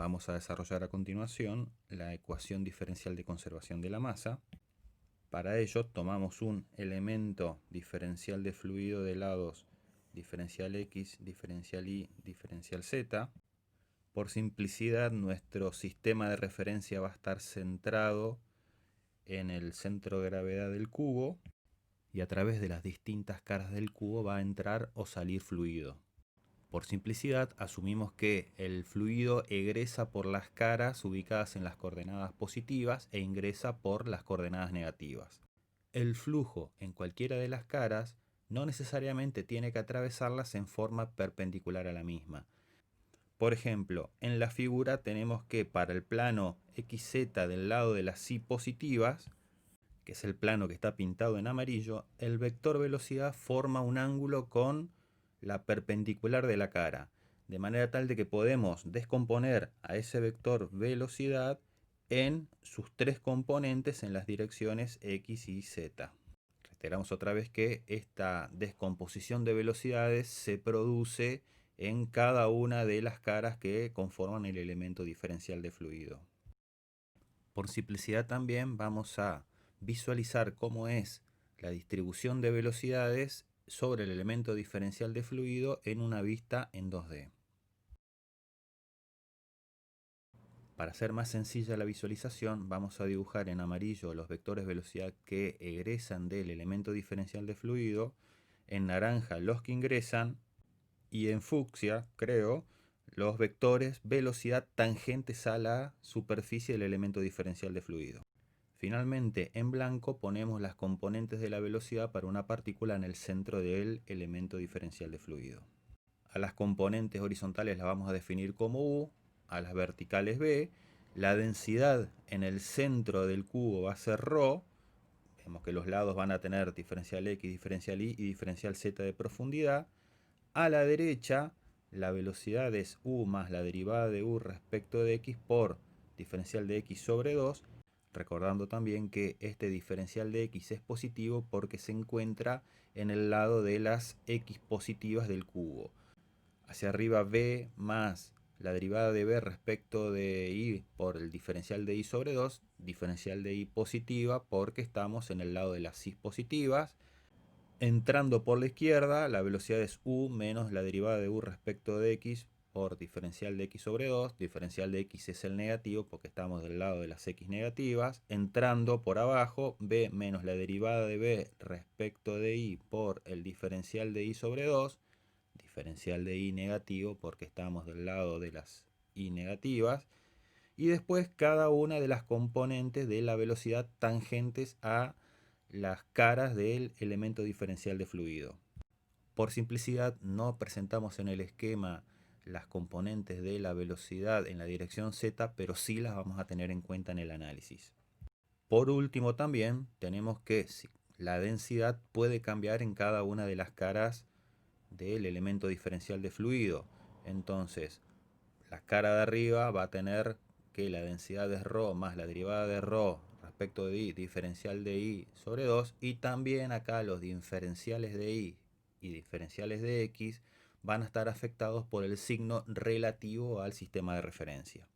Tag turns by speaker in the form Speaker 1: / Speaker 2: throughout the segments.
Speaker 1: Vamos a desarrollar a continuación la ecuación diferencial de conservación de la masa. Para ello tomamos un elemento diferencial de fluido de lados diferencial X, diferencial Y, diferencial Z. Por simplicidad, nuestro sistema de referencia va a estar centrado en el centro de gravedad del cubo y a través de las distintas caras del cubo va a entrar o salir fluido. Por simplicidad, asumimos que el fluido egresa por las caras ubicadas en las coordenadas positivas e ingresa por las coordenadas negativas. El flujo en cualquiera de las caras no necesariamente tiene que atravesarlas en forma perpendicular a la misma. Por ejemplo, en la figura tenemos que para el plano XZ del lado de las Y positivas, que es el plano que está pintado en amarillo, el vector velocidad forma un ángulo con la perpendicular de la cara, de manera tal de que podemos descomponer a ese vector velocidad en sus tres componentes en las direcciones X y Z. Reiteramos otra vez que esta descomposición de velocidades se produce en cada una de las caras que conforman el elemento diferencial de fluido. Por simplicidad también vamos a visualizar cómo es la distribución de velocidades sobre el elemento diferencial de fluido en una vista en 2D. Para hacer más sencilla la visualización, vamos a dibujar en amarillo los vectores velocidad que egresan del elemento diferencial de fluido, en naranja los que ingresan y en fucsia, creo, los vectores velocidad tangentes a la superficie del elemento diferencial de fluido. Finalmente, en blanco ponemos las componentes de la velocidad para una partícula en el centro del elemento diferencial de fluido. A las componentes horizontales las vamos a definir como U, a las verticales B. La densidad en el centro del cubo va a ser ρ. Vemos que los lados van a tener diferencial X, diferencial Y y diferencial Z de profundidad. A la derecha, la velocidad es U más la derivada de U respecto de X por diferencial de X sobre 2. Recordando también que este diferencial de X es positivo porque se encuentra en el lado de las X positivas del cubo. Hacia arriba B más la derivada de B respecto de Y por el diferencial de Y sobre 2, diferencial de Y positiva porque estamos en el lado de las Y positivas. Entrando por la izquierda, la velocidad es U menos la derivada de U respecto de X por diferencial de X sobre 2. Diferencial de X es el negativo porque estamos del lado de las X negativas. Entrando por abajo, B menos la derivada de B respecto de Y por el diferencial de Y sobre 2. Diferencial de Y negativo porque estamos del lado de las Y negativas. Y después cada una de las componentes de la velocidad tangentes a las caras del elemento diferencial de fluido. Por simplicidad no presentamos en el esquema las componentes de la velocidad en la dirección Z, pero sí las vamos a tener en cuenta en el análisis. Por último también tenemos que la densidad puede cambiar en cada una de las caras del elemento diferencial de fluido. Entonces, la cara de arriba va a tener que la densidad es ρ más la derivada de ρ respecto de Y, diferencial de Y sobre 2, y también acá los diferenciales de Y y diferenciales de X van a estar afectados por el signo relativo al sistema de referencia.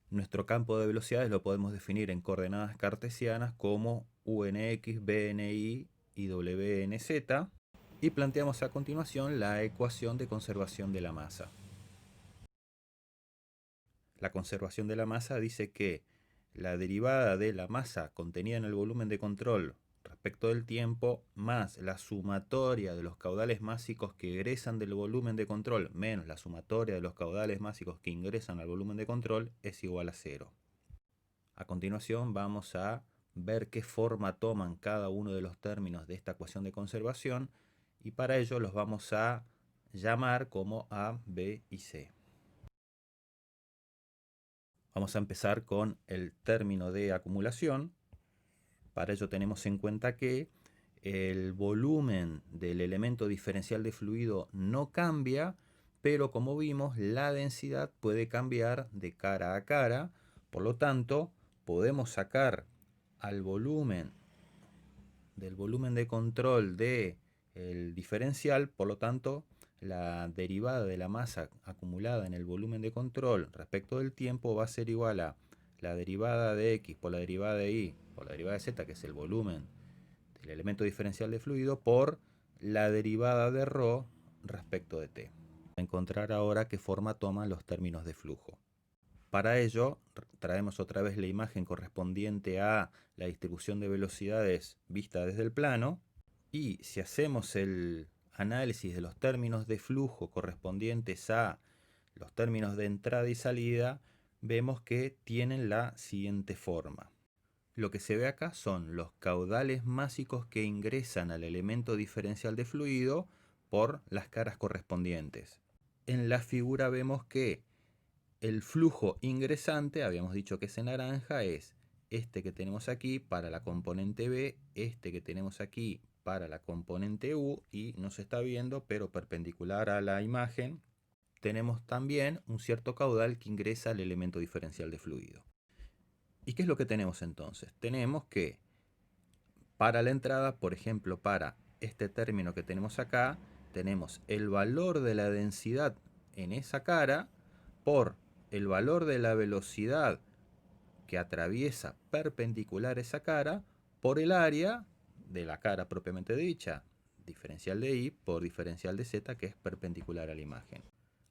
Speaker 1: Nuestro campo de velocidades lo podemos definir en coordenadas cartesianas como UNX, BNY y WNZ, y planteamos a continuación la ecuación de conservación de la masa. La conservación de la masa dice que la derivada de la masa contenida en el volumen de control respecto del tiempo más la sumatoria de los caudales másicos que egresan del volumen de control menos la sumatoria de los caudales másicos que ingresan al volumen de control es igual a 0. A continuación vamos a ver qué forma toman cada uno de los términos de esta ecuación de conservación y para ello los vamos a llamar como A, B y C. Vamos a empezar con el término de acumulación. Para ello tenemos en cuenta que el volumen del elemento diferencial de fluido no cambia, pero como vimos, la densidad puede cambiar de cara a cara. Por lo tanto, podemos sacar al volumen del volumen de control del diferencial, por lo tanto, la derivada de la masa acumulada en el volumen de control respecto del tiempo va a ser igual a la derivada de x por la derivada de y por la derivada de z, que es el volumen del elemento diferencial de fluido, por la derivada de ρ respecto de t. Encontrar ahora qué forma toman los términos de flujo. Para ello, traemos otra vez la imagen correspondiente a la distribución de velocidades vista desde el plano, y si hacemos el análisis de los términos de flujo correspondientes a los términos de entrada y salida, vemos que tienen la siguiente forma. Lo que se ve acá son los caudales másicos que ingresan al elemento diferencial de fluido por las caras correspondientes. En la figura vemos que el flujo ingresante, habíamos dicho que es en naranja, es este que tenemos aquí para la componente B, este que tenemos aquí para la componente U, y no se está viendo, pero perpendicular a la imagen, tenemos también un cierto caudal que ingresa al elemento diferencial de fluido. ¿Y qué es lo que tenemos entonces? Tenemos que para la entrada, por ejemplo, para este término que tenemos acá, tenemos el valor de la densidad en esa cara por el valor de la velocidad que atraviesa perpendicular esa cara por el área de la cara propiamente dicha, diferencial de y por diferencial de z, que es perpendicular a la imagen.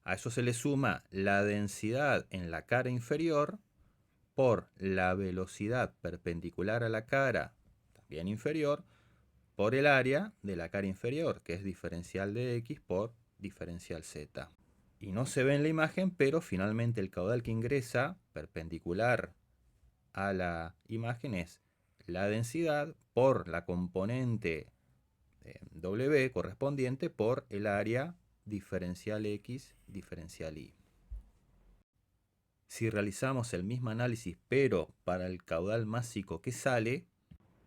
Speaker 1: A eso se le suma la densidad en la cara inferior por la velocidad perpendicular a la cara, también inferior, por el área de la cara inferior, que es diferencial de x por diferencial z. Y no se ve en la imagen, pero finalmente el caudal que ingresa perpendicular a la imagen es la densidad por la componente W correspondiente por el área diferencial x diferencial y. Si realizamos el mismo análisis pero para el caudal másico que sale,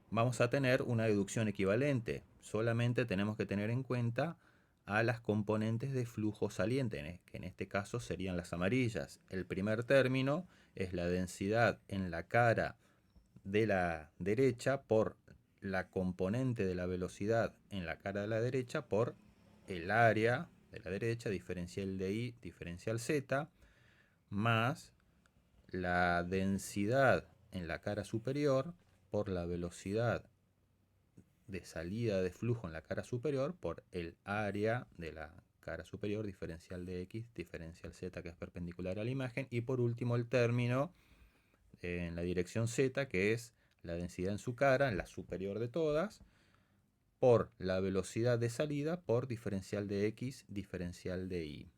Speaker 1: vamos a tener una deducción equivalente. Solamente tenemos que tener en cuenta a las componentes de flujo saliente, que en este caso serían las amarillas. El primer término es la densidad en la cara de la derecha por la componente de la velocidad en la cara de la derecha por el área de la derecha, diferencial de y, diferencial z, más la densidad en la cara superior por la velocidad de salida de flujo en la cara superior por el área de la cara superior, diferencial de x, diferencial z, que es perpendicular a la imagen, y por último el término en la dirección z, que es la densidad en su cara, en la superior de todas, por la velocidad de salida por diferencial de x, diferencial de y.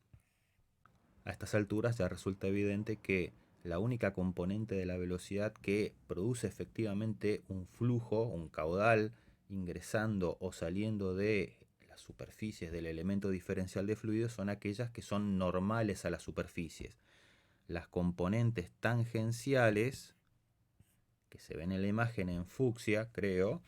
Speaker 1: A estas alturas ya resulta evidente que la única componente de la velocidad que produce efectivamente un flujo, un caudal, ingresando o saliendo de las superficies del elemento diferencial de fluido, son aquellas que son normales a las superficies. Las componentes tangenciales, que se ven en la imagen en fucsia, creo,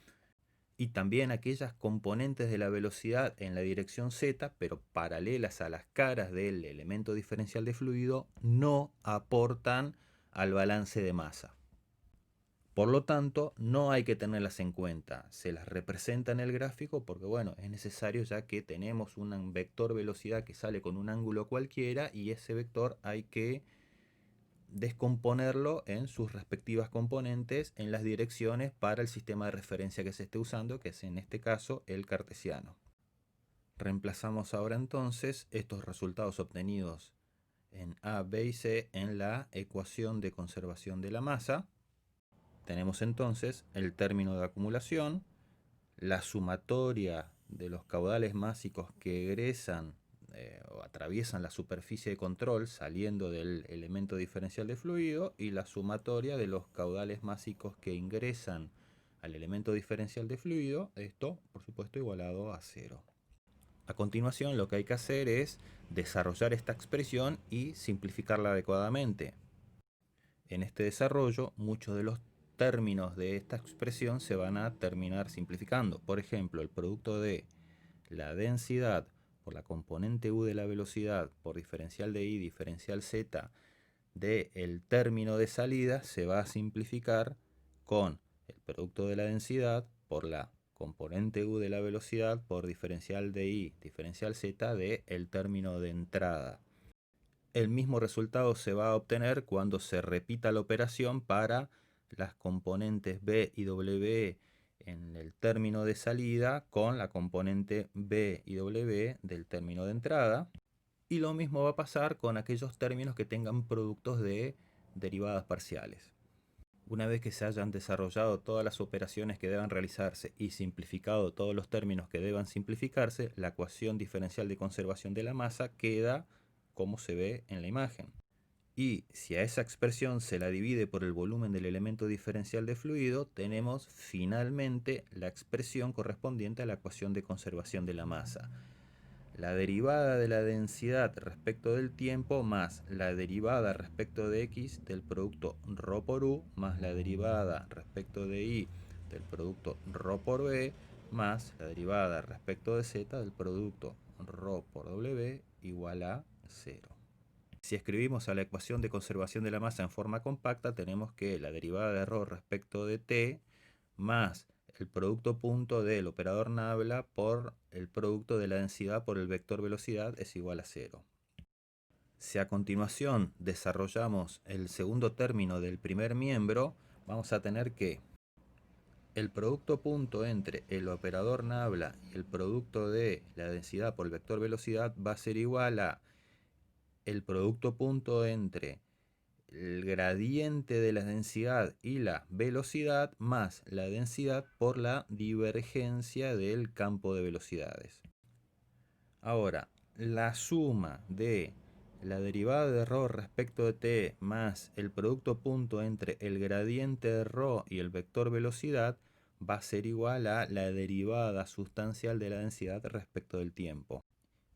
Speaker 1: y también aquellas componentes de la velocidad en la dirección z, pero paralelas a las caras del elemento diferencial de fluido, no aportan al balance de masa. Por lo tanto, no hay que tenerlas en cuenta. Se las representa en el gráfico porque, bueno, es necesario, ya que tenemos un vector velocidad que sale con un ángulo cualquiera, y ese vector hay que descomponerlo en sus respectivas componentes en las direcciones para el sistema de referencia que se esté usando, que es en este caso el cartesiano. Reemplazamos ahora entonces estos resultados obtenidos en A, B y C en la ecuación de conservación de la masa. Tenemos entonces el término de acumulación, la sumatoria de los caudales másicos que egresan o atraviesan la superficie de control saliendo del elemento diferencial de fluido, y la sumatoria de los caudales másicos que ingresan al elemento diferencial de fluido, esto por supuesto igualado a 0. A continuación, lo que hay que hacer es desarrollar esta expresión y simplificarla adecuadamente. En este desarrollo, muchos de los términos de esta expresión se van a terminar simplificando. Por ejemplo, el producto de la densidad por la componente u de la velocidad por diferencial de y, diferencial z, del término de salida se va a simplificar con el producto de la densidad por la componente u de la velocidad por diferencial de i, diferencial z de el término de entrada. El mismo resultado se va a obtener cuando se repita la operación para las componentes b y w en el término de salida con la componente b y w del término de entrada. Y lo mismo va a pasar con aquellos términos que tengan productos de derivadas parciales. Una vez que se hayan desarrollado todas las operaciones que deban realizarse y simplificado todos los términos que deban simplificarse, la ecuación diferencial de conservación de la masa queda como se ve en la imagen. Y si a esa expresión se la divide por el volumen del elemento diferencial de fluido, tenemos finalmente la expresión correspondiente a la ecuación de conservación de la masa. La derivada de la densidad respecto del tiempo más la derivada respecto de x del producto ρ por u más la derivada respecto de y del producto ρ por b más la derivada respecto de z del producto ρ por w igual a 0. Si escribimos a la ecuación de conservación de la masa en forma compacta, tenemos que la derivada de ρ respecto de t más el producto punto del operador nabla por el producto de la densidad por el vector velocidad es igual a 0. Si a continuación desarrollamos el segundo término del primer miembro, vamos a tener que el producto punto entre el operador nabla y el producto de la densidad por el vector velocidad va a ser igual a el producto punto entre el gradiente de la densidad y la velocidad más la densidad por la divergencia del campo de velocidades. Ahora, la suma de la derivada de ρ respecto de t más el producto punto entre el gradiente de ρ y el vector velocidad va a ser igual a la derivada sustancial de la densidad respecto del tiempo.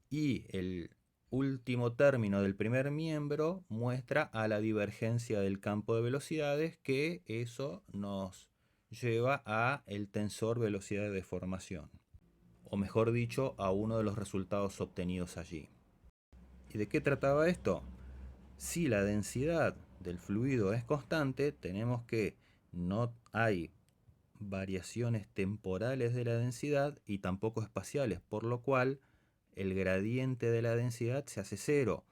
Speaker 1: Y el último término del primer miembro muestra a la divergencia del campo de velocidades, que eso nos lleva a el tensor velocidad de deformación, o mejor dicho, a uno de los resultados obtenidos allí. ¿Y de qué trataba esto? Si la densidad del fluido es constante, tenemos que no hay variaciones temporales de la densidad y tampoco espaciales, por lo cual el gradiente de la densidad se hace cero.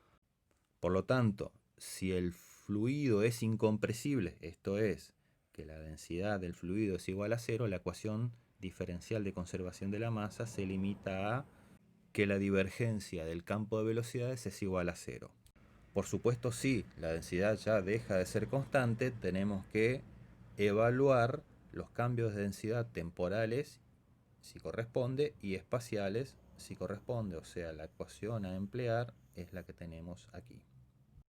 Speaker 1: Por lo tanto, si el fluido es incompresible, esto es, que la densidad del fluido es igual a cero, la ecuación diferencial de conservación de la masa se limita a que la divergencia del campo de velocidades es igual a cero. Por supuesto, si la densidad ya deja de ser constante, tenemos que evaluar los cambios de densidad temporales, si corresponde, y espaciales, si corresponde. O sea, la ecuación a emplear es la que tenemos aquí.